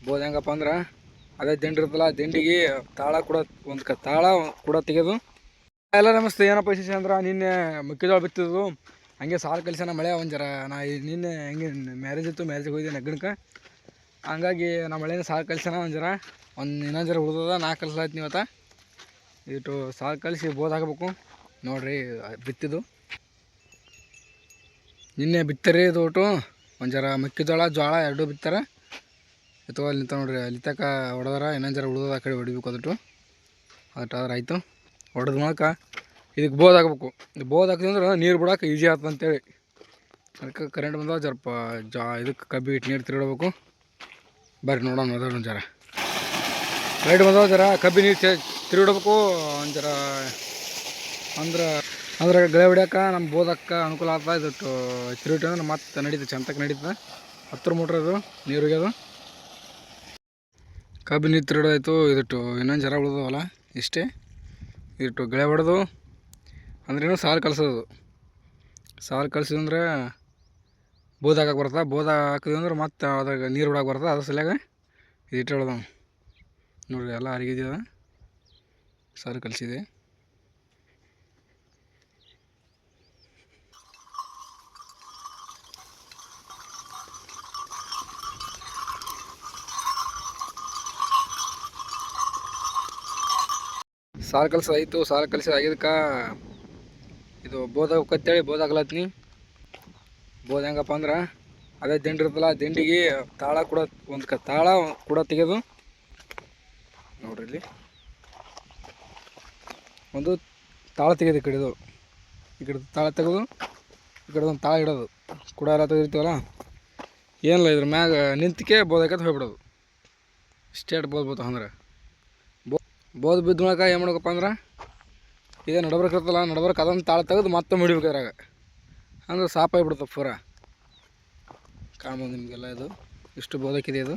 ಬೋದ್ ಹೆಂಗಪ್ಪ ಅಂದ್ರೆ ಅದೇ ದಿಂಡು ಇರ್ತಲ್ಲ, ದಿಂಡಿಗೆ ತಾಳ ಕೂಡ ಒಂದು ತಾಳ ಕೂಡ ತೆಗೆದು. ಎಲ್ಲ ನಮಸ್ತೆ. ಏನಪ್ಪ ವಿಶೇಷ ಅಂದ್ರೆ ನಿನ್ನೆ ಮೆಕ್ಕೆಜೋಳ ಬಿತ್ತಿದ್ದು ಹಂಗೆ ಸಾಲು ಕಲಿಸೋಣ ಮಳೆ ಒಂಜರ. ನಾ ನಿನ್ನೆ ಹಂಗೆ ಮ್ಯಾರೇಜ್ ಇತ್ತು, ಮ್ಯಾರೇಜಿಗೆ ಹೋಗಿದ್ದೆ ನಗ್ಗಣಕ್ಕೆ. ಹಂಗಾಗಿ ನಮ್ಮ ಮಳೆನ ಸಾಲು ಕಲಿಸೋಣ ಒಂಜರ ಇನ್ನೊಂದು ಜರ ಉಳ್ದದ. ನಾ ಕಲಿಸ್ಲಾಯ್ತು ನೀವತ್ತ ಇಟ್ಟು ಸಾಲು ಕಲಿಸಿ ಬೋದ್ ಹಾಕಬೇಕು ನೋಡ್ರಿ. ಬಿತ್ತಿದ್ದು ನಿನ್ನೆ ಬಿತ್ತರಿ ಇದು ಒಟ್ಟು ಒಂಜರ ಮೆಕ್ಕೆಜೋಳ ಜೋಳ ಎರಡೂ ಬಿತ್ತಾರೆ. ಅಥವಾ ಅಲ್ಲಿ ನಿಂತ ನೋಡ್ರಿ, ಅಲ್ಲಿ ತನಕ ಹೊಡೆದಾರ. ಇನ್ನೊಂದು ಜರ ಉಳ್ದದ, ಆ ಕಡೆ ಹೊಡಿಬೇಕು ಅದಟ್ಟು ಅದಾದ್ರೆ ಆಯಿತು. ಹೊಡೆದ ಮೂಲಕ ಇದಕ್ಕೆ ಬೋದ್ ಹಾಕ್ಬೇಕು. ಬೋದ್ ಹಾಕಿದ್ರೆ ನೀರು ಬಿಡೋಕೆ ಈಜಿ ಆಗ್ತದೆ ಅಂತೇಳಿ ಅದಕ್ಕೆ ಕರೆಂಟ್ ಬಂದಾಗ ಜರಪ್ಪ ಇದಕ್ಕೆ ಕಬ್ಬಿ ಇಟ್ಟು ನೀರು ತಿರುಗಬೇಕು. ಬರ್ರಿ ನೋಡೋಣ ಮೊದಲು ಒಂದು ಜರ ಲೈಟ್ ಬಂದವ. ಜರ ಕಬ್ಬಿ ನೀರು ತಿರುಗಿಡ್ಬೇಕು ಒಂದು ಜರ. ಅಂದ್ರೆ ಗಳೆ ಹೊಡ್ಯಾಕ ನಮ್ಮ ಬೋದಕ್ಕೆ ಅನುಕೂಲ ಆಗ್ತದೆ. ಇದಟ್ಟು ತಿರುಗಿಟ್ಟು ಅಂದ್ರೆ ಮತ್ತೆ ನಡೀತದೆ, ಚಂತಕ್ಕೆ ನಡೀತದೆ. 10 ಮೀಟ್ರ್ ಅದು ನೀರಿಗೆ. ಅದು ಕಬ್ಬಿ ನೀರು ತಿರುಗಿಡೋದಾಯ್ತು. ಇದಟ್ಟು ಇನ್ನೊಂದು ಜರ ಉಳಿದವಲ್ಲ ಇಷ್ಟೇ. ಇಟ್ಟು ಗಳೆ ಹೊಡೆದು ಅಂದ್ರೇನು ಸಾಲು ಕಲಿಸೋದು. ಸಾಲು ಕಲಿಸಿದಂದ್ರೆ ಬೋದ್ ಹಾಕಕ್ಕೆ ಬರ್ತದೆ. ಬೋದ್ ಹಾಕಿದ್ವಿ ಅಂದ್ರೆ ಮತ್ತೆ ಅದ್ರಾಗ ನೀರು ಬಿಡೋಕೆ ಬರ್ತದೆ. ಅದ್ರ ಸಲುವಾಗಿ ಇದು ಇಟ್ಟು ಹೇಳ್ದವ ನೋಡಿರಿ. ಎಲ್ಲ ಅರಿಗಿದ ಸಾಲು ಕಲಿಸಿದೆ. ಸಾಲು ಕಲಿಸೋದಾಯಿತು. ಸಾಲು ಕಲಿಸೋದು ಆಗಿದ್ದಕ್ಕೆ ಇದು ಬೋದ್ ಹಾಕತ್ತೇಳಿ ಬೋದ್ ಹಾಕ್ಲತ್ತೀನಿ. ಬೋದ್ ಹೆಂಗಪ್ಪ ಅಂದ್ರೆ ಅದೇ ದಿಂಡು ಇರ್ತಲ್ಲ, ದಿಂಡಿಗೆ ತಾಳ ಕೂಡ ಒಂದು ತಾಳ ಕೂಡ ತೆಗೆದು ನೋಡ್ರಿ. ಇಲ್ಲಿ ಒಂದು ತಾಳ ತೆಗೆದು ಈ ಕಡೆದು, ಈ ಕಡೆ ತಾಳ ತೆಗೆದು ಈ ಕಡೆ ಒಂದು ತಾಳ ಇಡೋದು. ಕೂಡ ಎಲ್ಲ ತೆಗೆದಿರ್ತೀವಲ್ಲ, ಏನಿಲ್ಲ ಇದ್ರ ಮ್ಯಾಗ ನಿಂತಿಕೆ ಬೋದ್ ಹಾಕತ್ ಹೋಗ್ಬಿಡೋದು. ಸ್ಟೇಟ್ ಬೋದ್ ಬೋತ ಅಂದ್ರೆ ಬೋದ್ ಬಿದ್ದ ಮೂಲಕ ಏನು ಮಾಡ್ಬೇಕಪ್ಪ ಅಂದ್ರೆ ಇದೇ ನಡ್ಬರ್ಕ್ ಇರ್ತಲ್ಲ, ನಡ್ಬರ್ಕ್ ಅದನ್ನು ತಾಳ ತೆಗೆದು ಮತ್ತೆ ಮುಡಿಬೇಕು ಇದ್ರಾಗ. ಅಂದ್ರೆ ಸಾಪ್ ಆಗಿಬಿಡ್ತದೆ ಪೂರ. ಕಾಣ್ಬೋದು ನಿಮಗೆಲ್ಲ. ಇದು ಇಷ್ಟು ಬೋದ್ ಹಾಕಿದೆ ಇದು.